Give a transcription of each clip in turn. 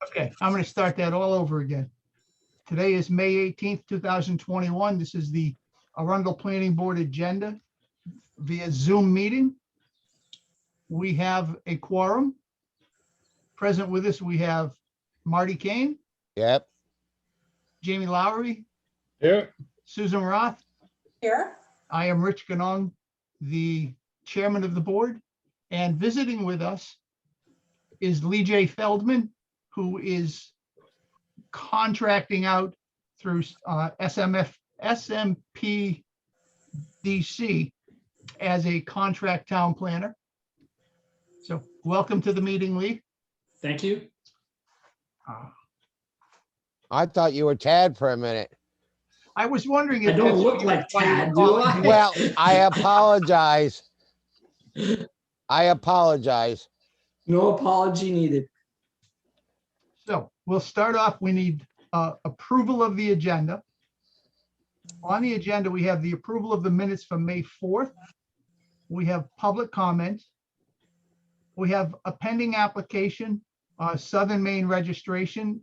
Okay, I'm going to start that all over again. Today is May 18th, 2021. This is the Arundel Planning Board agenda via Zoom meeting. We have a quorum. Present with us, we have Marty Kane, Yep. Jamie Lowery, Here. Susan Roth. Here. I am Rich Ganong, the chairman of the board, and visiting with us is Lee J. Feldman, who is contracting out through SMPDC as a contract town planner. So welcome to the meeting, Lee. Thank you. I thought you were Tad for a minute. I was wondering I if don't that's look what you- like why you were Tad, do calling I? me. Well, I apologize. I apologize. No apology needed. So we'll start off. We need approval of the agenda. On the agenda, we have the approval of the minutes from May 4th. We have public comment. We have a pending application, Southern Maine registration.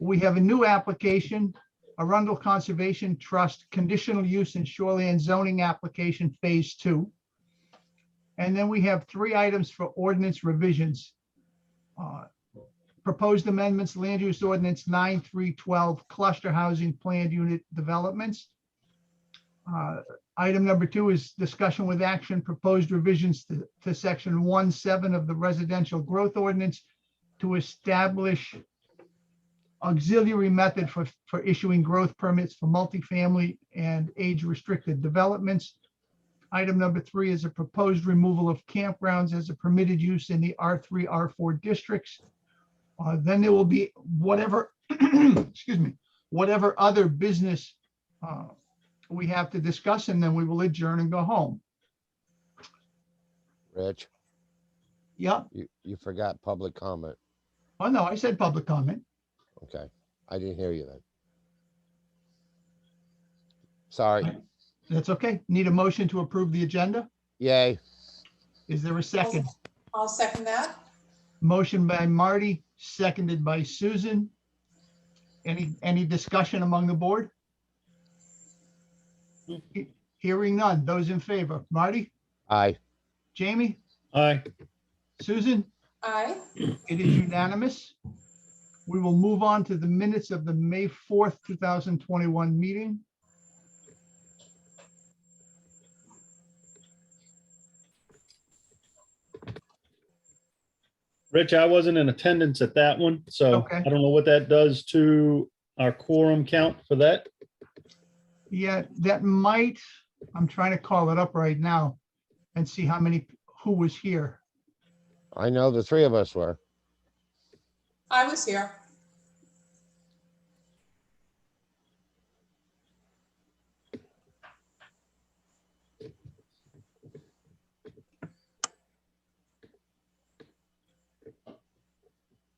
We have a new application, Arundel Conservation Trust Conditional Use and Shoreland Zoning Application Phase 2. And then we have 3 items for ordinance revisions. Proposed amendments, land use ordinance 9312, cluster housing planned unit developments. Item number 2 is discussion with action, proposed revisions to section 1.7 of the residential growth ordinance to establish auxiliary method for issuing growth permits for multifamily and age-restricted developments. Item number 3 is a proposed removal of campgrounds as a permitted use in the R3, R4 districts. Then there will be whatever, excuse me, whatever other business we have to discuss, and then we will adjourn and go home. Rich, Yeah. you forgot public comment. Oh, no, I said public comment. Okay. I didn't hear you then. Sorry. That's okay. Need a motion to approve the agenda? Yay. Is there a second? I'll second that. Motion by Marty, seconded by Susan. Any discussion among the board? Hearing none. Those in favor, Marty, Aye. Jamie, Aye. Susan? Aye. It is unanimous. We will move on to the minutes of the May 4th, 2021 meeting. Rich, I wasn't in attendance at that one, so Okay. I don't know what that does to our quorum count for that. Yeah, that might, I'm trying to call it up right now and see who was here. I know the 3 of us were. I was here.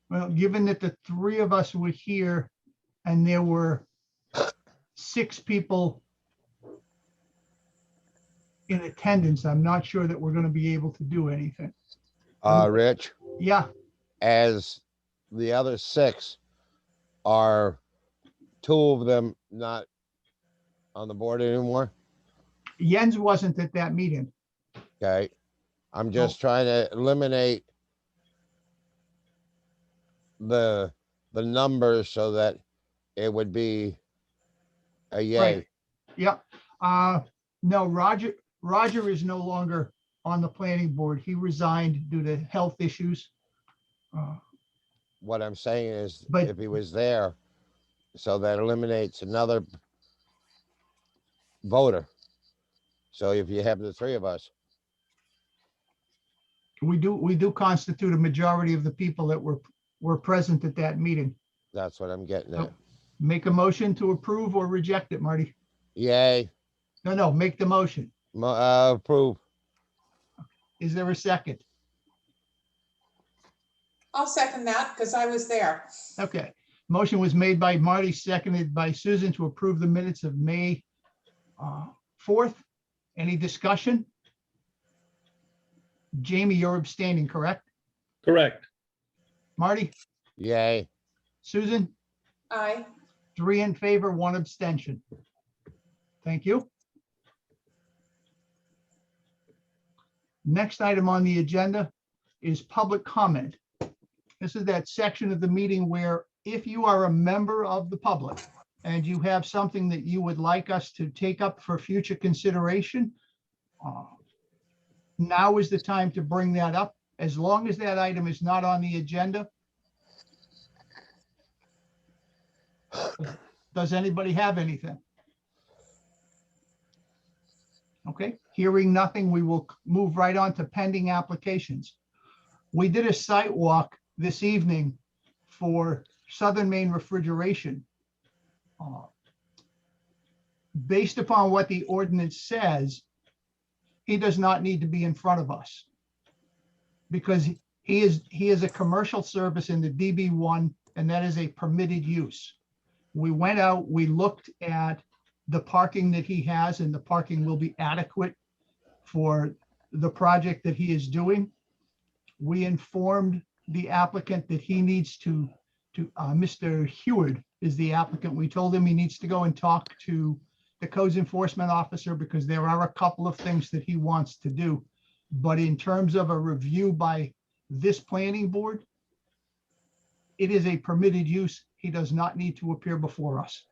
Well, given that the 3 of us were here and there were 6 people in attendance, I'm not sure that we're going to be able to do anything. Rich, Yeah, as the other 6 are 2 of them not on the board anymore. Jens wasn't at that meeting. Okay. I'm just trying to eliminate the numbers so that it would be a yay. Right. Yep. No, Roger is no longer on the planning board. He resigned due to health issues. What I'm saying is But- if he was there, so that eliminates another voter. So if you have the 3 of us, We do constitute a majority of the people that were present at that meeting. that's what I'm getting at. Make a motion to approve or reject it, Marty. Yay. No, make the motion. Approve. Is there a second? I'll second that because I was there. Okay. Motion was made by Marty, seconded by Susan to approve the minutes of May 4th. Any discussion? Jamie, you're abstaining, correct? Correct. Marty, Yay. Susan? Aye. 3 in favor, 1 abstention. Thank you. Next item on the agenda is public comment. This is that section of the meeting where if you are a member of the public and you have something that you would like us to take up for future consideration, now is the time to bring that up. As long as that item is not on the agenda. Does anybody have anything? Okay, hearing nothing, we will move right on to pending applications. We did a site walk this evening for Southern Maine Refrigeration. Based upon what the ordinance says, he does not need to be in front of us because he is a commercial service in the DB1, and that is a permitted use. We went out, we looked at the parking that he has, and the parking will be adequate for the project that he is doing. We informed the applicant that he needs to Mr. Heward is the applicant. We told him he needs to go and talk to the codes enforcement officer because there are a couple of things that he wants to do. But in terms of a review by this planning board, it is a permitted use. He does not need to appear before us.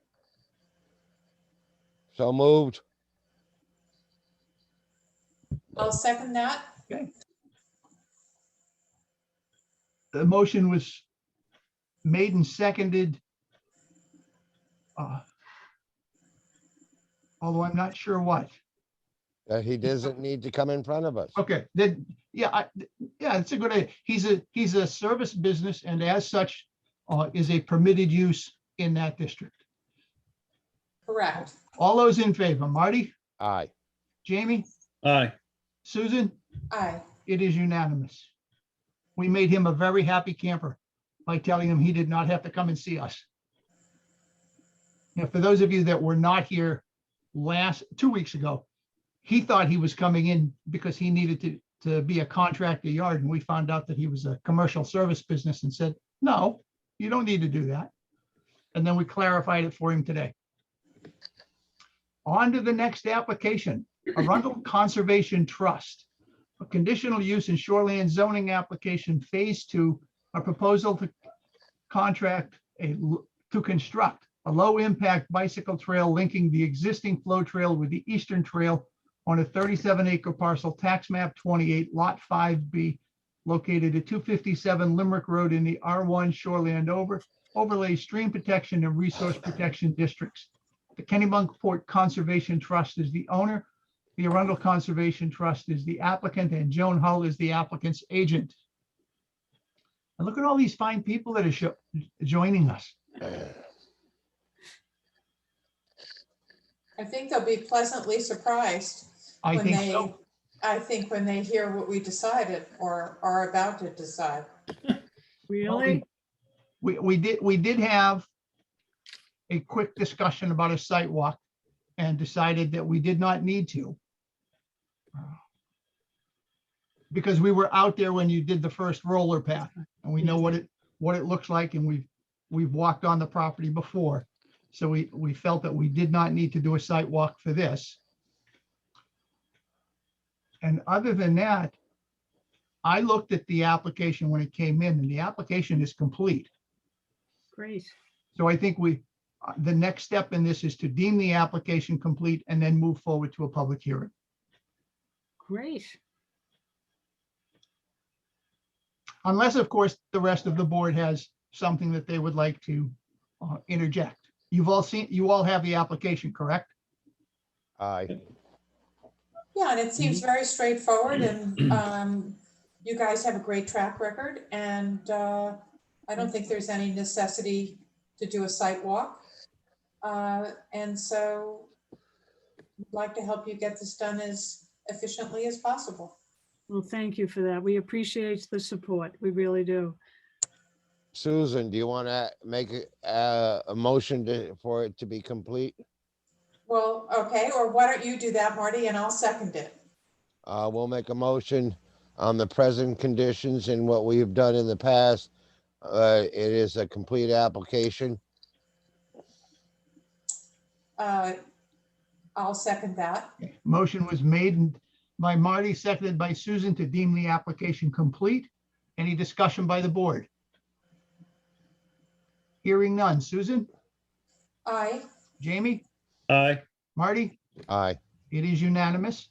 So moved. I'll second that. The motion was made and seconded. Although I'm not sure what. That he doesn't need to come in front of us. Okay, then, yeah, yeah, it's a good idea. He's a service business and as such is a permitted use in that district. Correct. All those in favor, Marty, Aye. Jamie, Aye. Susan, Aye. it is unanimous. We made him a very happy camper by telling him he did not have to come and see us. Now, for those of you that were not here 2 weeks ago, he thought he was coming in because he needed to be a contractor yard, and we found out that he was a commercial service business and said, no, you don't need to do that. And then we clarified it for him today. On to the next application, Arundel Conservation Trust, a conditional use in shoreline zoning application, phase 2, a proposal to construct a low-impact bicycle trail linking the existing flow trail with the eastern trail on a 37-acre parcel, tax map 28, lot 5B, located at 257 Limerick Road in the R1 Shoreland Overlay Stream Protection and Resource Protection Districts. The Kennebunkport Conservation Trust is the owner. The Arundel Conservation Trust is the applicant, and Joan Hull is the applicant's agent. And look at all these fine people that are joining us. I think they'll be pleasantly surprised I when think they, so. I think when they hear what we decided or are about to decide. Really? We did have a quick discussion about a site walk and decided that we did not need to. Because we were out there when you did the first roller path and we know what it looks like, and we've walked on the property before. So we felt that we did not need to do a site walk for this. And other than that, I looked at the application when it came in, and the application is complete. Great. So I think the next step in this is to deem the application complete and then move forward to a public hearing. Great. Unless, of course, the rest of the board has something that they would like to interject. You all have the application, correct? Aye. Yeah, and it seems very straightforward, and you guys have a great track record, and I don't think there's any necessity to do a site walk. And so we'd like to help you get this done as efficiently as possible. Well, thank you for that. We appreciate the support. We really do. Susan, do you want to make a motion for it to be complete? Well, okay, or why don't you do that, Marty, and I'll second it. We'll make a motion on the present conditions and what we have done in the past It is a complete application. I'll second that. Motion was made by Marty, seconded by Susan to deem the application complete. Any discussion by the board? Hearing none. Susan, Aye. Jamie, Aye. Marty, Aye. it is unanimous.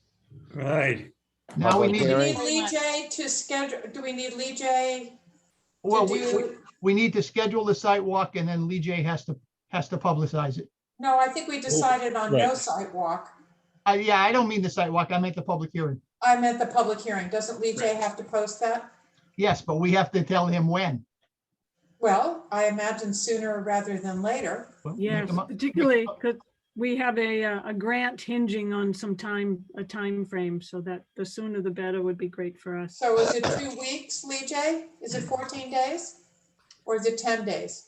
Right. Now we Public need, Do we hearing. need Lee J to schedule, do we need Lee J well, to do? we need to schedule the site walk and then Lee J has to publicize it. No, I think we decided on no right. site walk. Yeah, I don't mean the site walk. I meant the public hearing. I meant the public hearing. Doesn't Lee J have to post that? Yes, but we have to tell him when. Well, I imagine sooner rather than later. Well, make Yes, a mo- particularly because we have a grant hinging on a time frame, so that the sooner the better would be great for us. So is it 2 weeks, Lee J? Is it 14 days? Or is it 10 days?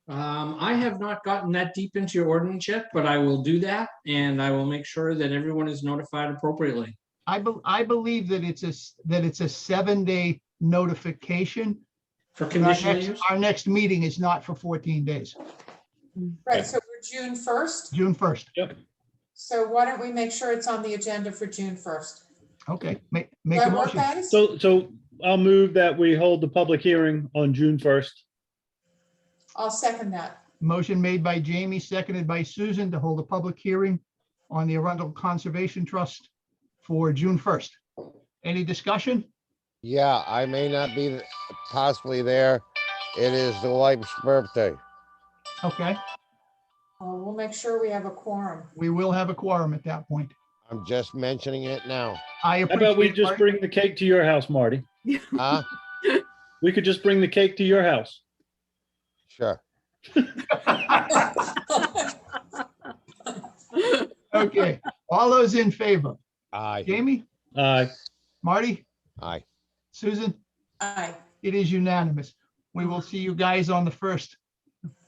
I have not gotten that deep into your ordinance yet, but I will do that and I will make sure that everyone is notified appropriately. I believe that it's a 7-day notification. For Our conditional next, use? our next meeting is not for 14 days, Right, so we're June 1st. June 1st. So why don't we make sure it's on the agenda for June 1st? Okay, make Does a that work, motion. Patty? So I'll move that we hold the public hearing on June 1st. I'll second that. Motion made by Jamie, seconded by Susan to hold a public hearing on the Arundel Conservation Trust for June 1st. Any discussion? Yeah, I may not be possibly there. It is the wife's birthday. Okay, We'll make sure we have a quorum. we will have a quorum at that point. I'm just mentioning it now. I How about we appreciate, just Marty. bring the cake to your house, Marty? Huh? We could just bring the cake to your house. Sure. Okay, all those in favor? Aye. Jamie, Aye. Marty, Aye. Susan? Aye. It is unanimous. We will see you guys on the 1st.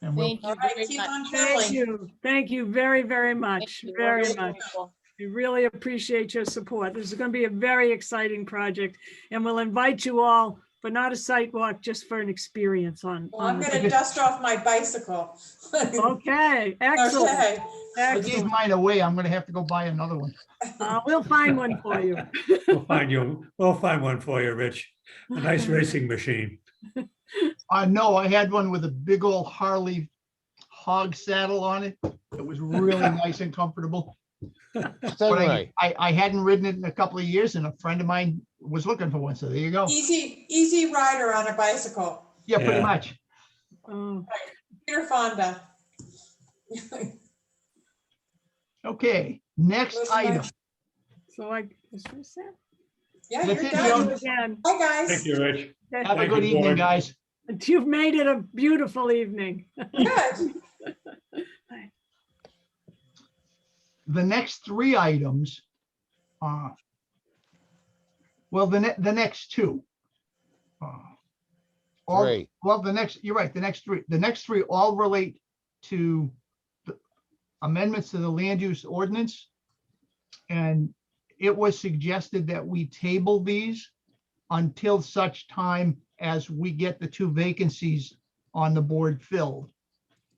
And we'll, Thank All you right, very keep much. on Thank traveling. you. Thank you very, very much. Thank you. Very We're much. grateful. We really appreciate your support. This is going to be a very exciting project, and we'll invite you all, but not a site walk, just for an experience on. Well, I'm on the- gonna dust off my bicycle. Okay, excellent, Okay. I gave excellent. mine away. I'm gonna have to go buy another one. We'll find one for you. We'll find one for you, Rich. A nice racing machine. No, I had one with a big old Harley hog saddle on it. It was really nice and comfortable. But Stingray. I hadn't ridden it in a couple of years and a friend of mine was looking for one. So there you go. Easy rider on a bicycle. Yeah, pretty Yeah. much. Oh, Peter Fonda. Okay, next Those item. nice. so I, is this it? Yeah, That's you're it, Thank Joan. done. you again. Hi, guys. Thank you, Rich. Have a Thank good you, evening, board. guys. You've made it a beautiful evening. Good. The next 3 items are, well, the next 2. All- Three. Well, you're right, the next 3. The next 3 all relate to the amendments to the land use ordinance. And it was suggested that we table these until such time as we get the 2 vacancies on the board filled,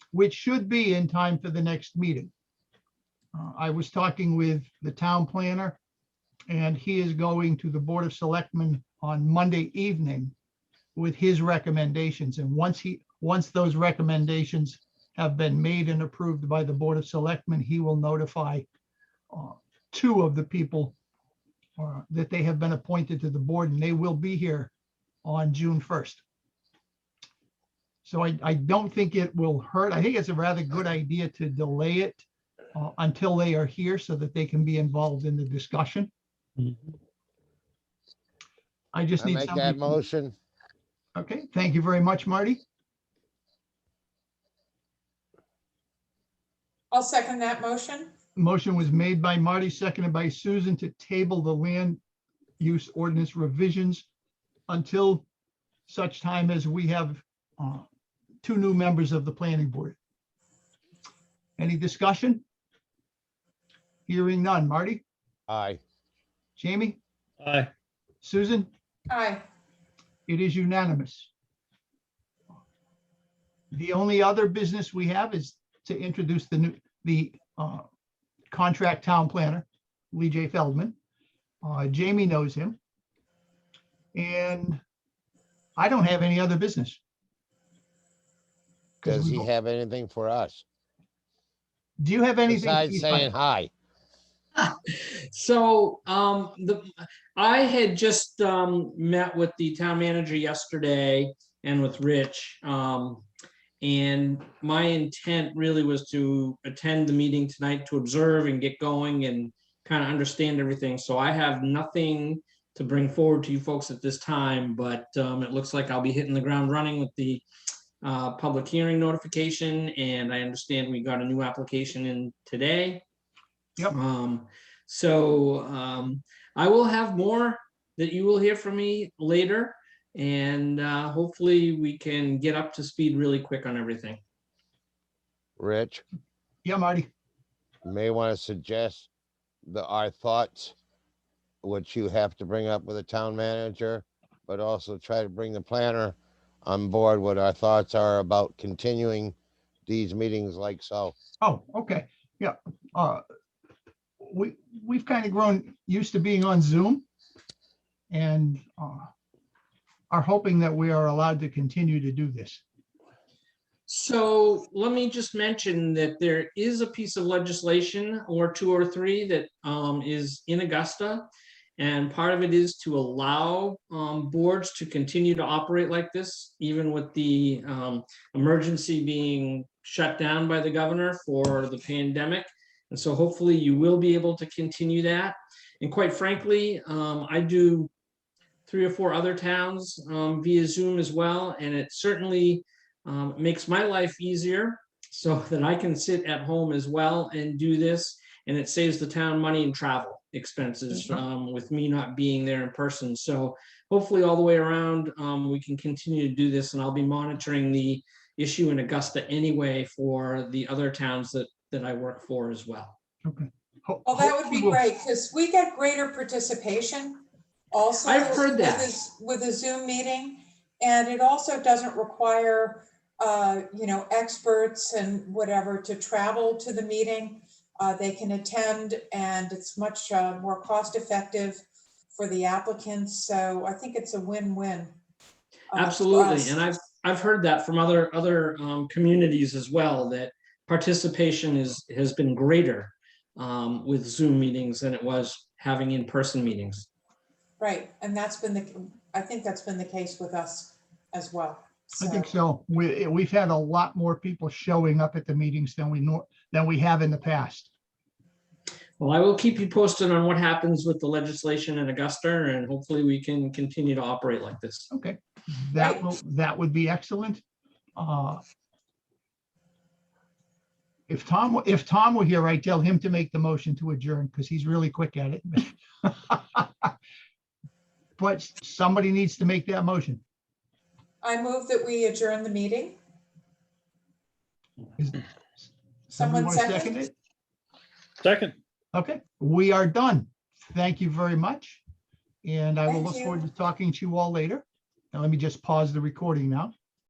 which should be in time for the next meeting. I was talking with the town planner, and he is going to the Board of Selectmen on Monday evening with his recommendations. And once those recommendations have been made and approved by the Board of Selectmen, he will notify 2 of the people that they have been appointed to the board, and they will be here on June 1st. So I don't think it will hurt. I think it's a rather good idea to delay it until they are here so that they can be involved in the discussion. I just I need make that somebody. motion. Okay, thank you very much, Marty. I'll second that motion. Motion was made by Marty, seconded by Susan to table the land use ordinance revisions until such time as we have 2 new members of the planning board. Any discussion? Hearing none. Marty, Aye. Jamie, Aye. Susan, Aye. it is unanimous. The only other business we have is to introduce the contract town planner, Lee J. Feldman. Jamie knows him. And I don't have any other business. 'Cause Does he we- have anything for us Do you have anything? besides Keith? saying hi? So, I had just, met with the town manager yesterday and with Rich. And my intent really was to attend the meeting tonight to observe and get going and kind of understand everything. So I have nothing to bring forward to you folks at this time, but, it looks like I'll be hitting the ground running with the public hearing notification, and I understand we got a new application in today. Yep. I will have more that you will hear from me later, and hopefully we can get up to speed really quick on everything. Rich, Yeah, Marty. you may want to suggest our thoughts, which you have to bring up with the town manager, but also try to bring the planner on board what our thoughts are about continuing these meetings like so. Oh, okay. Yeah. We've kind of grown used to being on Zoom and are hoping that we are allowed to continue to do this. So let me just mention that there is a piece of legislation or two or three that is in Augusta. And part of it is to allow boards to continue to operate like this, even with the emergency being shut down by the governor for the pandemic. And so hopefully you will be able to continue that. And quite frankly, I do 3 or 4 other towns via Zoom as well. And it certainly makes my life easier so that I can sit at home as well and do this. And it saves the town money and travel expenses with me not being there in person. So hopefully all the way around, we can continue to do this, and I'll be monitoring the issue in Augusta anyway for the other towns that I work for as well. Okay. Well, that would be great, because we get greater participation also. I've heard that. With a Zoom meeting, and it also doesn't require, experts and whatever to travel to the meeting. They can attend, and it's much more cost effective for the applicants. So I think it's a win-win. for Absolutely, us. and I've heard that from other communities as well, that participation has been greater with Zoom meetings than it was having in-person meetings. Right, and I think that's been the case with us as well. I think so. We've had a lot more people showing up at the meetings than we have in the past. Well, I will keep you posted on what happens with the legislation in Augusta, and hopefully we can continue to operate like this. Okay, that would be excellent. If Tom were here, I'd tell him to make the motion to adjourn because he's really quick at it. But somebody needs to make that motion. I move that we adjourn the meeting. Somebody Someone want to second? second it? Second. Okay, we are done. Thank you very much. And I will Thank look you. forward to talking to you all later. Now, let me just pause the recording now.